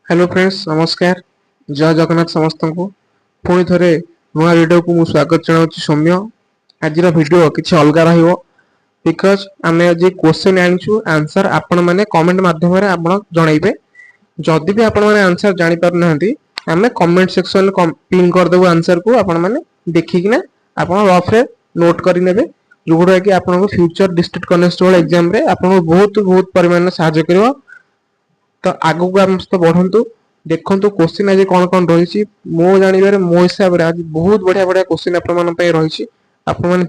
Hello friends नमस्कार जय जगन्नाथ समस्त को पुणी थे नुआ वीडियो को मुझे स्वागत जनाऊँ सौम्य आज वीडियो किसी अलग रहा बिकज आम आज क्वेश्चन आनीचु आंसर आपण मैंने कमेंट मध्यम जनइबे जदि भी आपण मैंने आंसर जापर ना आम कमेंट सेक्शन पिन करदेबू आंसर को आपण मैंने देखिकिना आप रफे नोट करने जोटा कि आपको फ्यूचर डिस्ट्रिक्ट कनेस्टेबल एग्जाम बहुत बहुत परिमाण साहय कर तो आगु को आम सहित बढ़ु देखु क्वेश्चन आज कौन कौन रही मो जानवर मो हिसाब से आज बहुत बढ़िया बढ़िया क्वेश्चन रही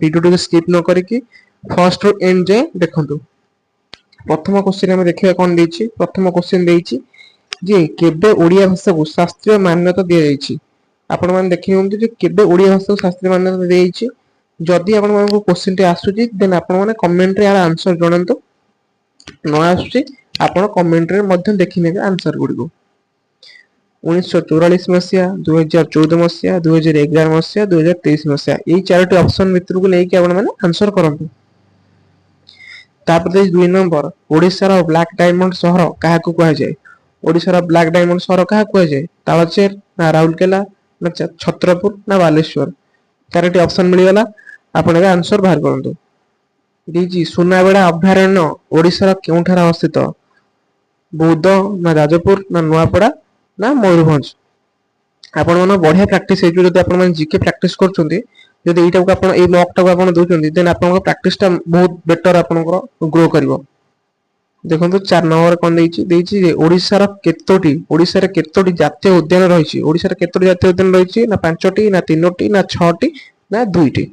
वीडियो स्किप न करके फर्स्ट रु एंड जाए देखु प्रथम क्वेश्चन आम देखा कौन देछि प्रथम क्वेश्चन देछि जे केबे ओडिया भाषा को शास्त्रीय मान्यता दि जाइछि आपण माने देखि नियंतु जे केबे ओडिया भाषा को शास्त्रीय मान्यता दि जाइछि जदि आपण मानको क्वेश्चन टे आसुछि देन आपण माने कमेंट रे यार आंसर जणांतु न आसुछि आपण कमेंट रे मध्य देखि नेबे आंसर गुडी 1944 मसीहा 2014 मसीहा 2011 मसीहा 2023 मसीहा यही चारोटी ऑप्शन भितर को लेके आपण माने आंसर करंतु तापर 2 नंबर ओडिसा रो ब्लैक डायमंड शहर काहा को कहा जाय ओडिसा रो ब्लैक डायमंड शहर काहा को कहा जाय तालचेर ना राउरकेला ना छत्रपुर ना बालेश्वर चारोटी ऑप्शन मिल गला आपण ए आंसर बाहर करंतु डीजी सुनाबेड़ा अभयारण्य ओडिसा रो केउठार अवस्थित बौद्ध ना जाजपुर ना नुआपड़ा ना मयूरभंज आपण मन बढ़िया प्रैक्टिस हे जदि आपण मन जीके प्रैक्टिस करछुंती जदि एटा को आपण ए मॉक टा को आपण दोछुंती देन आपण प्रैक्टिस टा बहुत बेटर आपण ग्रो करिवो देखंतु 4 नंबर कोन देछि जे ओडिसा रे केतोटी जातीय उद्यान रहिछि ओडिसा रे केतोटी जातीय उद्यान रहिछि ना 5टी ना 3टी ना 6टी ना 2टी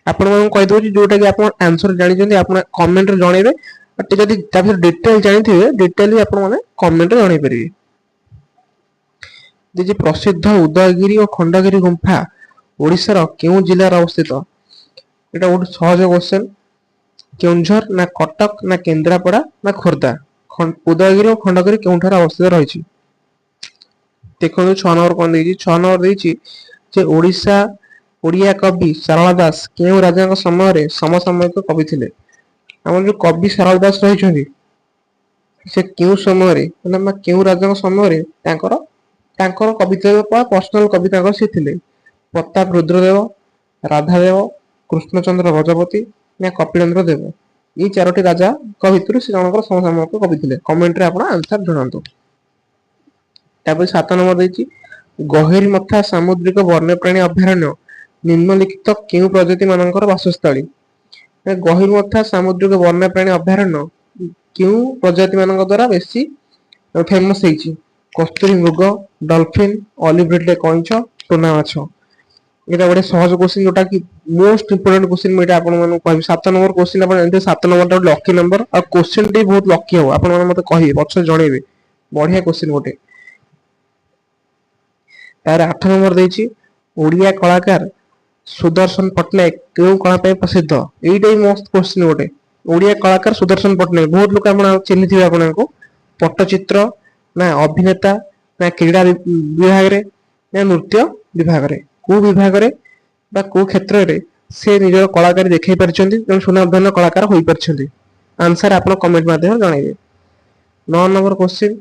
आपण मन कहि दोछि जोटा कि आपण आंसर जानि जंदी आपण कमेंट रे जणैबे बट जदि ताफिर डिटेल जानिथिबे डिटेल भी आपण माने कमेंट रे जणै परिबे जे प्रसिद्ध उदयगिरी और खंडगिरी गुंफा ओडिसा रो केउ जिल्ला रो अवस्थित एटा बहुत सहज क्वेश्चन केउंझर ना कटक ना केंद्रापड़ा ना खोर्धा उदयगिरी और खंडगिरी केउठार अवस्थित रहिछि देखो 6 नंबर कोन देछि 6 नंबर देछि जे ओडिसा ओडिया कवि सारला दास केउ राजा के समय रे समसामयिक कवि थिले हमर जो कवि सारला दास रहिछथि से केउ समय रे माने केउ राजा के समय रे तांकर कविता पर्सनल कविता से थिले प्रताप रुद्रदेव राधादेव कृष्णचंद्र गजपति ना कपिलेन्द्र देव ये चारोटी राजा भितर से जनकर समसामयिक कवि थिले कमेंट रे आपण आंसर जणांतु तापर 7 नंबर देछि गहिरी मथा सामुद्रिक वन्यप्राणी अभयारण्य निम्नलिखित केउ प्रजाति मानकर वासस्थली गहिरी मथा सामुद्रिक वन्यप्राणी अभयारण्य केउ प्रजाति मानक द्वारा बेसी फेमस हेछि कस्तूरी मृग डॉल्फिन ऑलिव रिडले कइंच टोना माछ एटा बडे सहज क्वेश्चन जोटा कि मोस्ट इंपोर्टेंट क्वेश्चन मेटा आपण माने कहबी 7 नंबर क्वेश्चन आपण एंते 7 नंबर टा लकी नंबर और क्वेश्चन टी बहुत लकी हो आपण माने मते कहि पछ जणेबे बढ़िया क्वेश्चन गोटे तार 8 नंबर देछि ओडिया कलाकार सुदर्शन पटनायक केउ कला पे प्रसिद्ध एटा ही मोस्ट क्वेश्चन गोटे ओडिया कलाकार सुदर्शन पटनायक बहुत लोक आपण चिन्हिथिबे आपण को पट्टचित्र ना अभिनेता ना क्रीड़ा विभाग रे ना नृत्य विभाग रे को विभाग रे बा को क्षेत्र रे से निजर कलाकारी देखाई परछंती जन सुनामधन्य कलाकार होई परछंती आंसर आपण कमेंट माध्यम जणाइबे 9 नंबर क्वेश्चन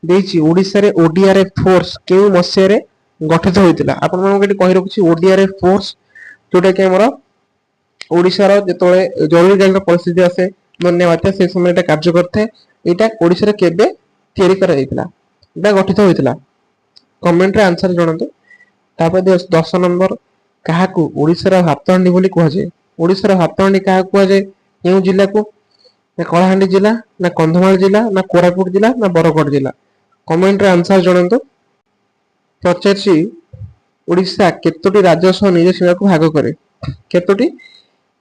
देछि ओडिसा रे ओडीआरएफ फोर्स केउ मसिया रे गठित होइतिला आपण मन केटी कहि रखछि ओडीआरएफ फोर्स जोटा कि हमर ओडिसा रो जेतोळे जरूरी कालीन परिस्थिति आसे धन्यवाद से समय एटा कार्य करथे एटा ओडिसा रे केबे तयारी करा जायतिला बा गठित होइतिला कमेंट रे आंसर जणांतु तापर 10 नंबर काहा को ओडिसा रा हातहंडी बोली कहै जाय ओडिसा रा हातहंडी काहा कहै जाय केउ जिल्ला को ना कलाहांडी जिल्ला ना कंधमाल जिल्ला ना कोरापुट जिल्ला ना बरगढ़ जिल्ला कमेंट रे आंसर जणांतु पचारछि ओडिसा केतोटी राज्य सह निज सीमा को भाग करे केतोटी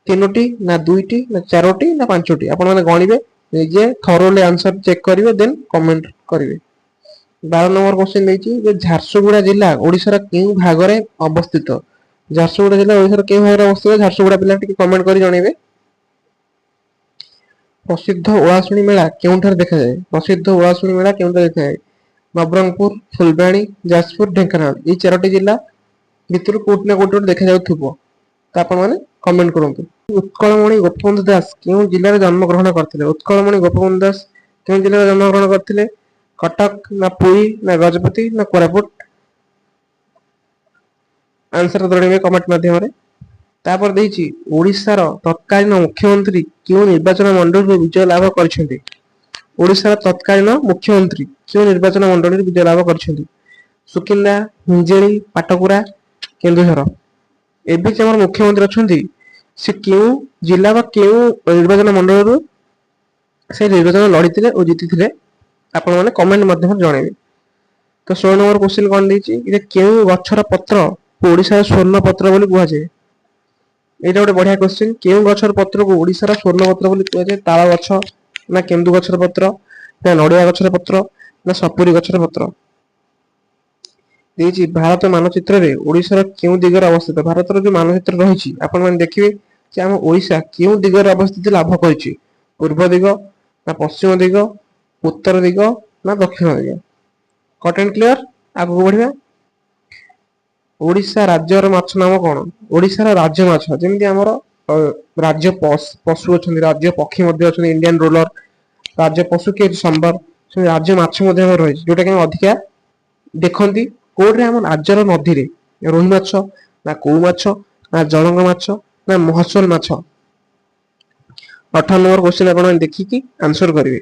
3टी ना 2टी ना 4टी ना 5टी आपण माने गणिबे निजे थरोली आंसर चेक करिवे देन कमेंट करिवे 12 नंबर क्वेश्चन देछि जे झारसुगुड़ा जिल्ला ओडिसा रा केउ भाग रे अवस्थित झारसुगुड़ा जिल्ला ओडिसा रा केउ भाग रे अवस्थित झारसुगुड़ा पिला टिके कमेंट करि जणेबे प्रसिद्ध ओळासुणी मेला केउठार देखा जाय प्रसिद्ध ओळासुणी मेला केउठार देखा जाय नवरंगपुर फुलबाणी जाजपुर ढेंकानाल ई चारोटी जिल्ला भितर कोट ना कोट देखा जाउथुबो त आपण माने कमेंट करंतु उत्कलमणि गोपबंधु दास केउ जिल्ला रे जन्म ग्रहण करथिले उत्कलमणि गोपबंधु दास केउ जिल्ला रे जन्म ग्रहण करथिले कटक ना पुरी ना गजपति ना कोरापुट आंसर जणाइबे कमेंट माध्यम रे। तापर देइछि ओडिसा रो तत्कालीन मुख्यमंत्री केउ निर्वाचन मंडल विजय लाभ करछन्ती। ओडिसा रो तत्कालीन मुख्यमंत्री केउ निर्वाचन मंडल विजय लाभ करछन्ती। सुकिंदा हिंजेली पाटकुरा केन्दुझर। एबे जे हमर मुख्यमंत्री अछन्ती से केउ जिला बा केउ निर्वाचन मंडल से निर्वाचन लड़ीथिले और जीतिथिले आपण माने कमेंट माध्यम जणाइबे। तो 16 नंबर क्वेश्चन कोन देछि जे केउ गछर पत्र ओडिसा स्वर्ण पत्र बोली कुहा जाय। एटा गोटे बढ़िया क्वेश्चन। केउ गछर पत्र को ओडिसा स्वर्ण पत्र बोली कुहा जाय। ताଳ गछ ना केन्दु गछर पत्र ना नडिया गछर पत्र ना सपुरी गछर पत्र। देछि भारत मानचित्र रे ओडिसा रो केउ दिगरे अवस्थित। भारत रो जो मानचित्र रहिछि आपण माने देखिबे जे हम ओडिसा केउ दिगरे अवस्थित लाभ करछि। पूर्व दिग ना पश्चिम दिग उत्तर दिग ना दक्षिण दिग। Cut and clear. आगु बढ़िया। ओडिसा राज्यर माछ नाम कोन। ओडिसा रो राज्य माछ जेमति हमर राज्य पशु अछन राज्य पक्षी मध्ये अछन इंडियन रोलर राज्य पशु के संबर से राज्य माछ मध्ये रहि जोटा के अधिका देखंती कोड रे हम राज्यर नदी रे रोही माछ ना कोउ माछ ना जलंग माछ ना महसल माछ। 18 नंबर क्वेश्चन आपण देखि कि आंसर करिवे।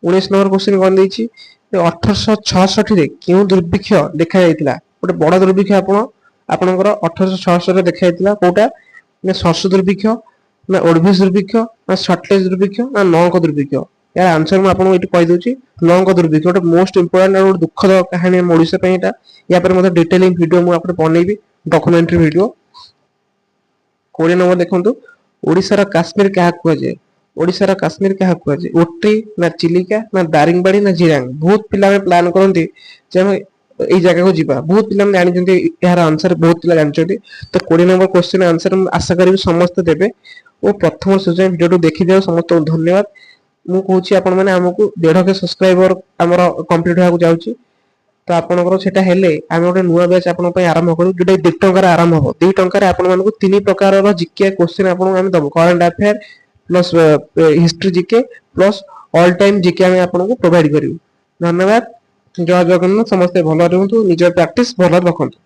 19 नंबर क्वेश्चन कोन दैछि 1866 रे केउ दुर्भिक्ष देखा जायतिला। गोटे बड़ दुर्भिक्ष आपणकर 1866 रे देखा जायतिला कोटा ना सर्स दुर्भिक्ष ना ओडभिस दुर्भिक्ष ना शॉर्टलेज दुर्भिक्ष ना नौक दुर्भिक्ष। यार आंसर मैं आपको ये कहि दोछि नौक दुर्भिक्ष गोटे मोस्ट इंपोर्टेंट और दुखद कहानी हम ओडिसा पे एटा या पर मतलब डिटेलिंग वीडियो मु आपन बनेबी डॉक्यूमेंट्री वीडियो। 20 नंबर देखंतु ओडिसा रा काश्मीर क्या कुआ जाय। ओडिसा रा काश्मीर क्या कुआ जाय। ओट्री ना चिलिका ना दारिंगबाड़ी ना जिरांग। बहुत पिला में प्लान करंती जे हम एई जगह को जीवा बहुत पिला में जानि जंती यार आंसर बहुत पिला जानि छथि। तो 20 नंबर क्वेश्चन आंसर आशा करी समस्त देबे ओ प्रथम सुजय वीडियो तो देखि दियो। समस्त धन्यवाद। मु कहूछि आपण माने हमकु 1.5 के सब्सक्राइबर हमर कंप्लीट होया जाउछि। तो आपनकर सेटा हेले हम गोटे नुवा बैच आपन पय आरंभ करू जोटा 2 टंका रे आरंभ हो। 2 टंका रे आपन मानकु 3 प्रकार रो जीके क्वेश्चन आपन हम दबो current affair plus history GK plus all time GK हम आपन को प्रोवाइड करिवु। धन्यवाद। जय जगन्नाथ। समस्त भलो रहंतु निज प्रैक्टिस भलो रखंतु।